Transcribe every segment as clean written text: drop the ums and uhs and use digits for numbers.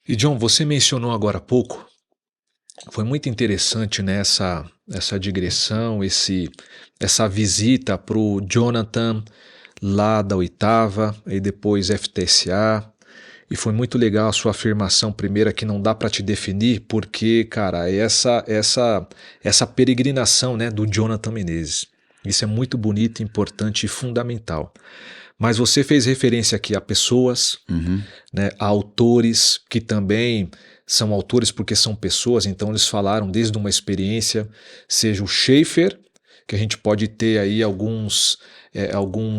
E John, você mencionou agora há pouco, foi muito interessante nessa essa digressão, essa visita para o Jonathan lá da oitava e depois FTSA. E foi muito legal a sua afirmação primeira que não dá para te definir, porque, cara, essa peregrinação, né, do Jonathan Menezes. Isso é muito bonito, importante e fundamental. Mas você fez referência aqui a pessoas, Uhum. né, a autores que também são autores porque são pessoas, então eles falaram desde uma experiência, seja o Schaeffer, que a gente pode ter aí alguns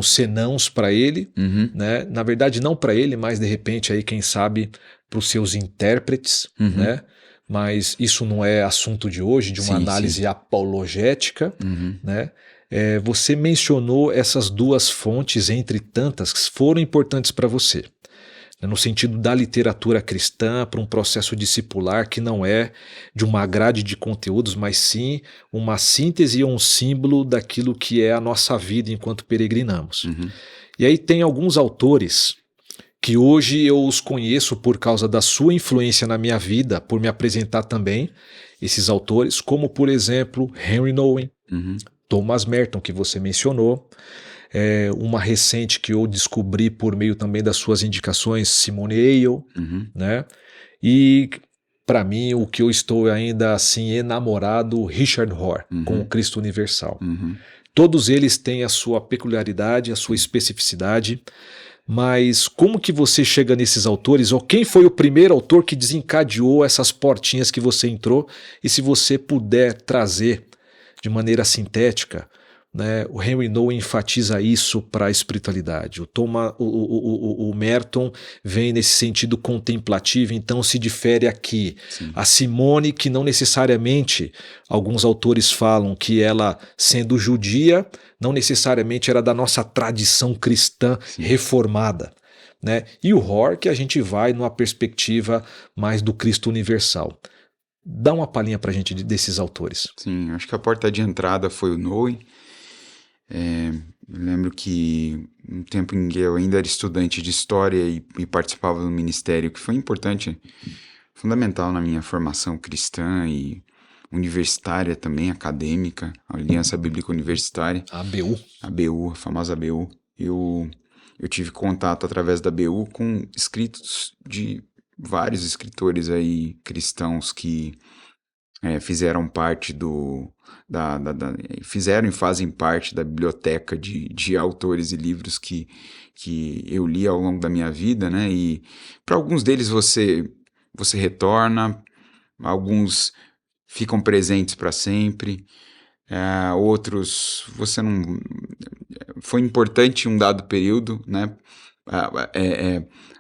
senãos para ele, Uhum. né? Na verdade não para ele, mas de repente aí quem sabe para os seus intérpretes, Uhum. né? Mas isso não é assunto de hoje, de uma Sim, sim. análise apologética, Uhum. né? Você mencionou essas duas fontes entre tantas que foram importantes para você, né, no sentido da literatura cristã para um processo discipular que não é de uma grade de conteúdos, mas sim uma síntese ou um símbolo daquilo que é a nossa vida enquanto peregrinamos. Uhum. E aí tem alguns autores que hoje eu os conheço por causa da sua influência na minha vida, por me apresentar também esses autores, como por exemplo Henry Nouwen, Uhum. Thomas Merton, que você mencionou, uma recente que eu descobri por meio também das suas indicações, Simone Weil, Uhum. né? E para mim o que eu estou ainda assim enamorado, Richard Rohr, com o Uhum. Cristo Universal. Uhum. Todos eles têm a sua peculiaridade, a sua Sim. especificidade, mas como que você chega nesses autores, ou quem foi o primeiro autor que desencadeou essas portinhas que você entrou, e se você puder trazer de maneira sintética, né, o Henry Nouwen enfatiza isso para a espiritualidade. O Merton vem nesse sentido contemplativo, então se difere aqui. Sim. A Simone, que não necessariamente, alguns autores falam que ela, sendo judia, não necessariamente era da nossa tradição cristã Sim. reformada. Né? E o Rohr, que a gente vai numa perspectiva mais do Cristo universal. Dá uma palhinha para a gente desses autores. Sim. Acho que a porta de entrada foi o Noe. Eu lembro que um tempo em que eu ainda era estudante de história e participava do ministério, que foi importante, fundamental na minha formação cristã e universitária também, acadêmica, a Aliança Bíblica Universitária, A ABU. a ABU, a famosa ABU. Eu tive contato através da ABU com escritos de vários escritores aí cristãos que fizeram parte fizeram e fazem parte da biblioteca de autores e livros que eu li ao longo da minha vida, né? E para alguns deles você retorna, alguns ficam presentes para sempre, outros você não foi importante em um dado período, né?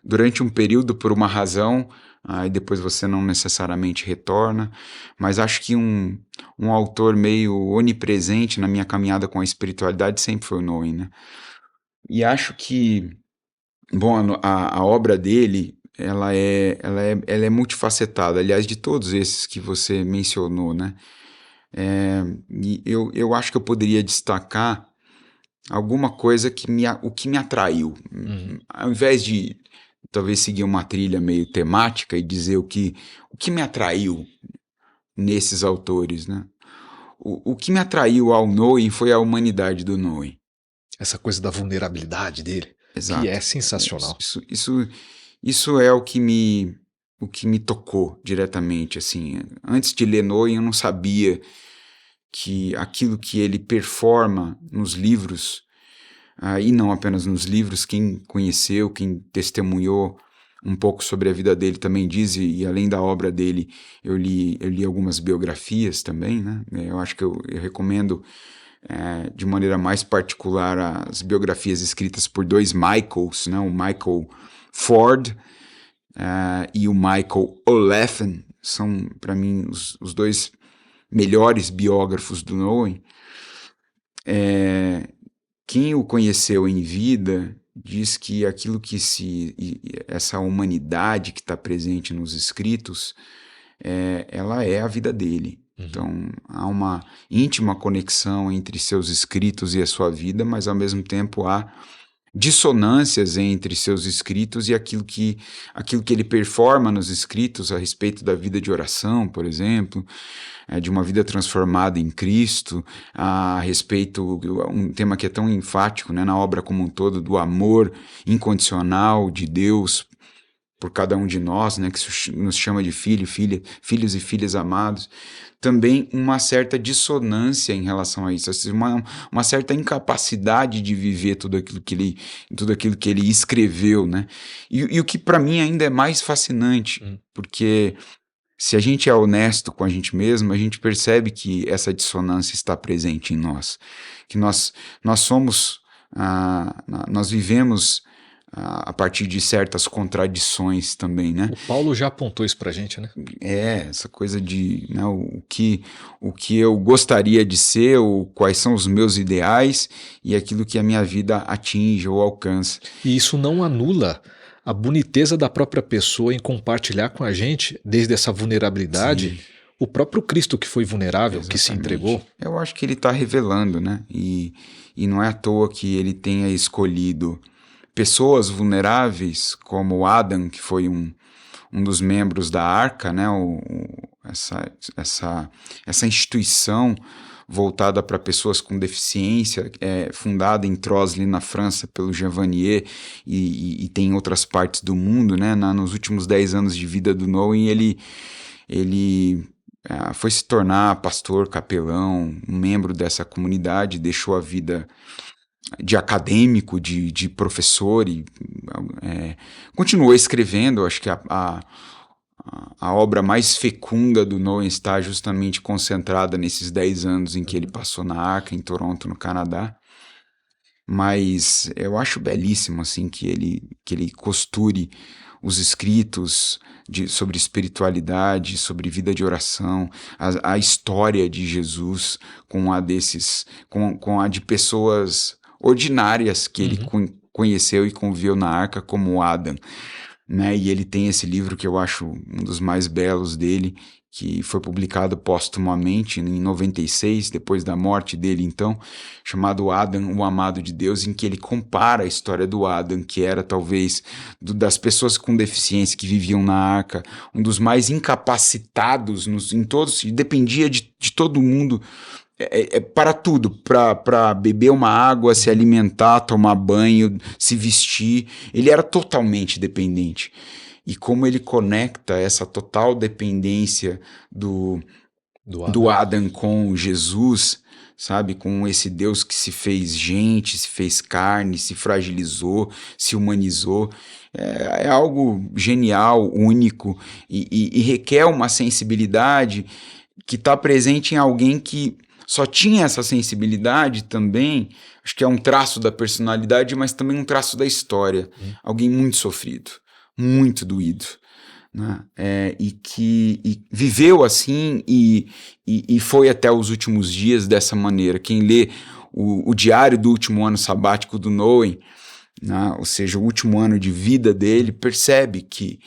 Durante um período por uma razão, aí depois você não necessariamente retorna, mas acho que um autor meio onipresente na minha caminhada com a espiritualidade sempre foi o Noe, né? E acho que, bom, a obra dele, ela é multifacetada, aliás, de todos esses que você mencionou, né? E eu acho que eu poderia destacar alguma coisa o que me atraiu. Uhum. Ao invés de talvez seguir uma trilha meio temática e dizer o que me atraiu nesses autores, né? O que me atraiu ao Noe foi a humanidade do Noe. Essa coisa da vulnerabilidade dele, que é Exato. sensacional. Isso é o que me tocou diretamente, assim. Antes de ler Noe, eu não sabia que aquilo que ele performa nos livros, e não apenas nos livros, quem conheceu, quem testemunhou um pouco sobre a vida dele também diz, e além da obra dele, eu li algumas biografias também, né? Eu acho que eu recomendo de maneira mais particular as biografias escritas por dois Michaels, né? O Michael Ford e o Michael O'Leffen, são para mim os dois melhores biógrafos do Noe. Quem o conheceu em vida diz que aquilo que essa humanidade que está presente nos escritos, ela é a vida dele. Uhum. Então há uma íntima conexão entre seus escritos e a sua vida, mas ao mesmo tempo há dissonâncias entre seus escritos e aquilo que ele performa nos escritos a respeito da vida de oração, por exemplo, de uma vida transformada em Cristo, a respeito, um tema que é tão enfático, né, na obra como um todo, do amor incondicional de Deus por cada um de nós, né, que nos chama de filhos e filhas amados. Também uma certa dissonância em relação a isso, uma certa incapacidade de viver tudo aquilo que ele escreveu, né? E o que para mim ainda é mais fascinante, porque se a gente é honesto com a gente mesmo, a gente percebe que essa dissonância está presente em nós, que nós somos, nós vivemos a partir de certas contradições também, né? O Paulo já apontou isso pra gente, né? Essa coisa de, né, o que eu gostaria de ser, quais são os meus ideais e aquilo que a minha vida atinge ou alcança. E isso não anula a boniteza da própria pessoa em compartilhar com a gente, desde essa vulnerabilidade, Sim. O próprio Cristo que foi vulnerável, Exatamente. Que se entregou. Eu acho que ele está revelando, né? E não é à toa que ele tenha escolhido pessoas vulneráveis como Adam, que foi um dos membros da Arca, né? Essa instituição voltada para pessoas com deficiência, fundada em Trosley, na França, pelo Jean Vanier, e tem em outras partes do mundo, né? Nos últimos 10 anos de vida do Nouwen, ele foi se tornar pastor, capelão, um membro dessa comunidade, deixou a vida de acadêmico, de professor, e continuou escrevendo. Acho que a obra mais fecunda do Nouwen está justamente concentrada nesses 10 anos em que ele passou na Arca, em Toronto, no Canadá. Mas eu acho belíssimo assim, que ele costure os escritos sobre espiritualidade, sobre vida de oração, a história de Jesus com a de pessoas ordinárias que ele conheceu e conviveu na Arca, como Adam, né? E ele tem esse livro que eu acho um dos mais belos dele, que foi publicado póstumamente em 96, depois da morte dele, então, chamado Adam, o Amado de Deus, em que ele compara a história do Adam, que era talvez das pessoas com deficiência que viviam na Arca, um dos mais incapacitados em todos, dependia de todo mundo, para tudo, para beber uma água, se alimentar, tomar banho, se vestir. Ele era totalmente dependente. E como ele conecta essa total dependência do Adam com Jesus, sabe? Com esse Deus que se fez gente, se fez carne, se fragilizou, se humanizou. É algo genial, único, e requer uma sensibilidade que está presente em alguém que só tinha essa sensibilidade também. Acho que é um traço da personalidade, mas também um traço da história. Alguém muito sofrido, muito doído, né? E que viveu assim e foi até os últimos dias dessa maneira. Quem lê o diário do último ano sabático do Nouwen, né, ou seja, o último ano de vida dele, percebe que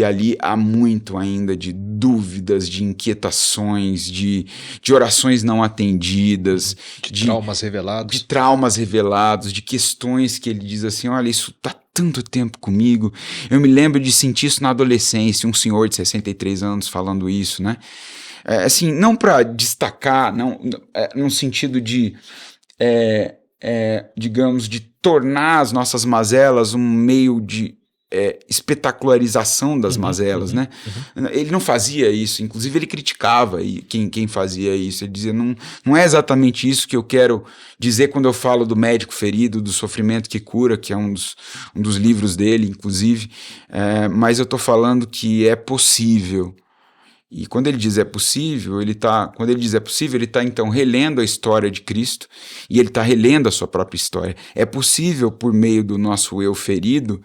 ali há muito ainda de dúvidas, de inquietações, de orações não atendidas, de traumas revelados, de questões que ele diz assim: olha, isso está tanto tempo comigo. Eu me lembro de sentir isso na adolescência, um senhor de 63 anos falando isso, né? Assim, não para destacar, não, no sentido de, digamos, de tornar as nossas mazelas um meio de espetacularização das mazelas, né? Ele não fazia isso, inclusive ele criticava quem fazia isso. Ele dizia: não é exatamente isso que eu quero dizer quando eu falo do médico ferido, do sofrimento que cura, que é um dos livros dele, inclusive, mas eu estou falando que é possível. E quando ele diz é possível, ele está então relendo a história de Cristo, e ele está relendo a sua própria história. É possível, por meio do nosso eu ferido,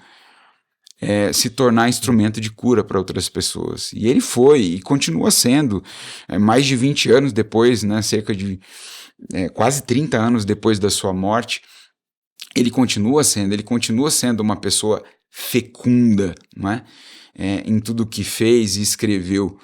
se tornar instrumento de cura para outras pessoas. E ele foi, e continua sendo, mais de 20 anos depois, né, cerca de quase 30 anos depois da sua morte, ele continua sendo uma pessoa fecunda, não é? Em tudo que fez e escreveu.